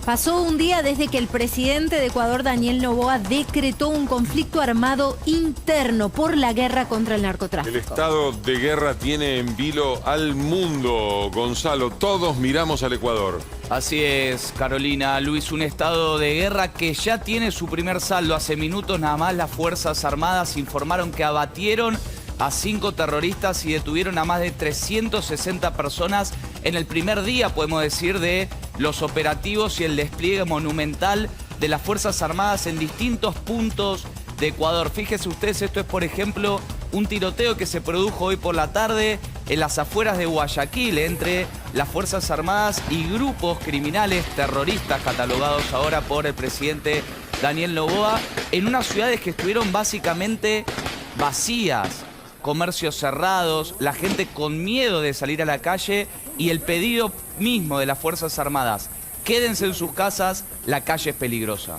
Pasó un día desde que el presidente de Ecuador, Daniel Noboa, decretó un conflicto armado interno por la guerra contra el narcotráfico. El estado de guerra tiene en vilo al mundo, Gonzalo. Todos miramos al Ecuador. Así es, Carolina. Luis, un estado de guerra que ya tiene su primer saldo. Hace minutos nada más las Fuerzas Armadas informaron que abatieron a 5 terroristas y detuvieron a más de 360 personas en el primer día, podemos decir, de los operativos y el despliegue monumental de las Fuerzas Armadas en distintos puntos de Ecuador. Fíjense ustedes, esto es, por ejemplo, un tiroteo que se produjo hoy por la tarde en las afueras de Guayaquil entre las Fuerzas Armadas y grupos criminales terroristas catalogados ahora por el presidente Daniel Noboa en unas ciudades que estuvieron básicamente vacías. Comercios cerrados, la gente con miedo de salir a la calle y el pedido mismo de las Fuerzas Armadas: quédense en sus casas, la calle es peligrosa.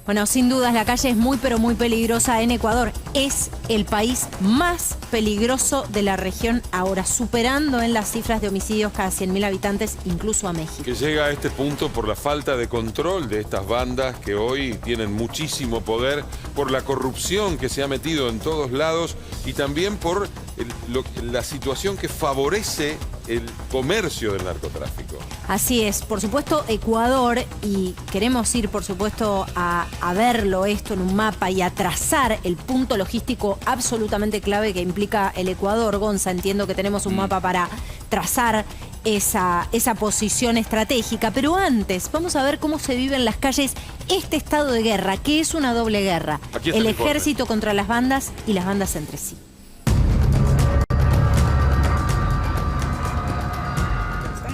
Bueno, sin dudas la calle es muy pero muy peligrosa en Ecuador. Es el país más peligroso de la región ahora, superando en las cifras de homicidios cada 100.000 habitantes, incluso a México. Que llega a este punto por la falta de control de estas bandas que hoy tienen muchísimo poder, por la corrupción que se ha metido en todos lados y también por la situación que favorece el comercio del narcotráfico. Así es, por supuesto Ecuador, y queremos ir por supuesto a verlo esto en un mapa y a trazar el punto logístico absolutamente clave que implica el Ecuador. Gonza, entiendo que tenemos un mapa para trazar esa posición estratégica, pero antes vamos a ver cómo se vive en las calles este estado de guerra, que es una doble guerra. El ejército contra las bandas y las bandas entre sí.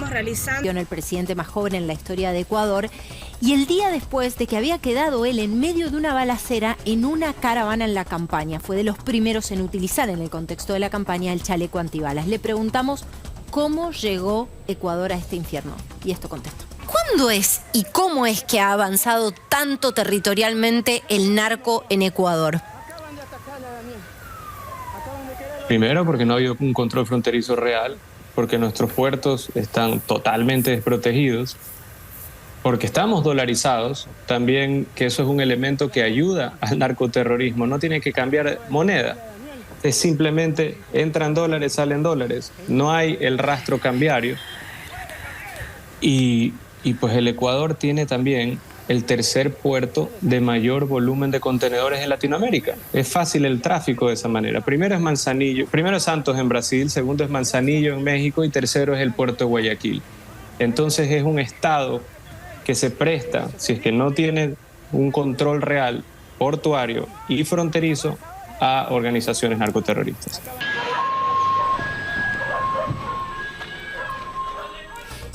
Realizando el presidente más joven en la historia de Ecuador, y el día después de que había quedado él en medio de una balacera en una caravana en la campaña. Fue de los primeros en utilizar en el contexto de la campaña el chaleco antibalas. Le preguntamos cómo llegó Ecuador a este infierno y esto contestó. ¿Cuándo es y cómo es que ha avanzado tanto territorialmente el narco en Ecuador? Primero, porque no ha habido un control fronterizo real, porque nuestros puertos están totalmente desprotegidos, porque estamos dolarizados, también que eso es un elemento que ayuda al narcoterrorismo. No tiene que cambiar moneda, es simplemente entran dólares, salen dólares, no hay el rastro cambiario. Y pues el Ecuador tiene también el tercer puerto de mayor volumen de contenedores en Latinoamérica. Es fácil el tráfico de esa manera. Primero es Manzanillo, primero es Santos en Brasil, segundo es Manzanillo en México y tercero es el puerto de Guayaquil. Entonces es un estado que se presta, si es que no tiene un control real portuario y fronterizo, a organizaciones narcoterroristas.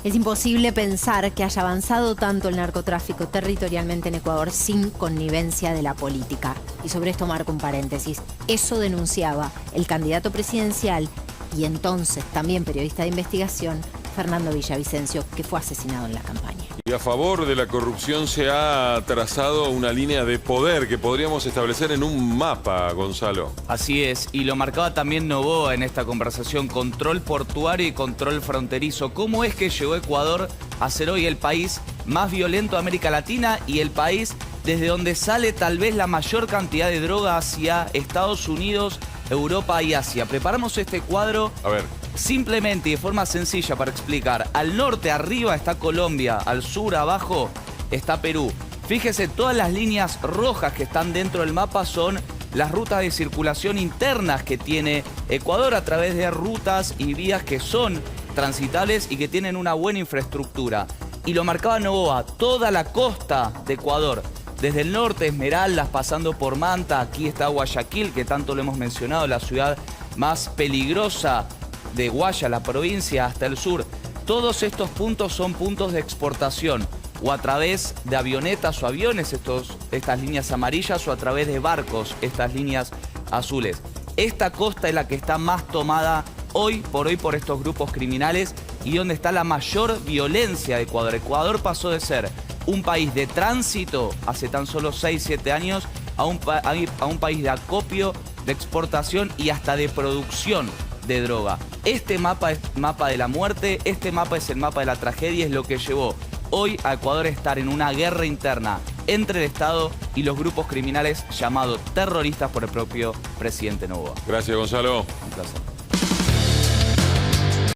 Es imposible pensar que haya avanzado tanto el narcotráfico territorialmente en Ecuador sin connivencia de la política. Y sobre esto marco un paréntesis. Eso denunciaba el candidato presidencial y entonces también periodista de investigación, Fernando Villavicencio, que fue asesinado en la campaña. Y a favor de la corrupción se ha trazado una línea de poder que podríamos establecer en un mapa, Gonzalo. Así es, y lo marcaba también Noboa en esta conversación: control portuario y control fronterizo. ¿Cómo es que llegó Ecuador a ser hoy el país más violento de América Latina y el país desde donde sale tal vez la mayor cantidad de droga hacia Estados Unidos, Europa y Asia? Preparamos este cuadro. A ver. Simplemente y de forma sencilla para explicar. Al norte arriba está Colombia, al sur abajo está Perú. Fíjese, todas las líneas rojas que están dentro del mapa son las rutas de circulación internas que tiene Ecuador a través de rutas y vías que son transitables y que tienen una buena infraestructura. Y lo marcaba Noboa, toda la costa de Ecuador, desde el norte, Esmeraldas, pasando por Manta, aquí está Guayaquil, que tanto lo hemos mencionado, la ciudad más peligrosa de Guaya, la provincia, hasta el sur. Todos estos puntos son puntos de exportación, o a través de avionetas o aviones, estas líneas amarillas, o a través de barcos, estas líneas azules. Esta costa es la que está más tomada hoy por estos grupos criminales y donde está la mayor violencia de Ecuador. Ecuador pasó de ser un país de tránsito hace tan solo 6-7 años a un país de acopio, de exportación y hasta de producción de droga. Este mapa es mapa de la muerte, este mapa es el mapa de la tragedia, es lo que llevó hoy a Ecuador estar en una guerra interna entre el Estado y los grupos criminales llamados terroristas por el propio presidente Noboa. Gracias, Gonzalo. Un placer.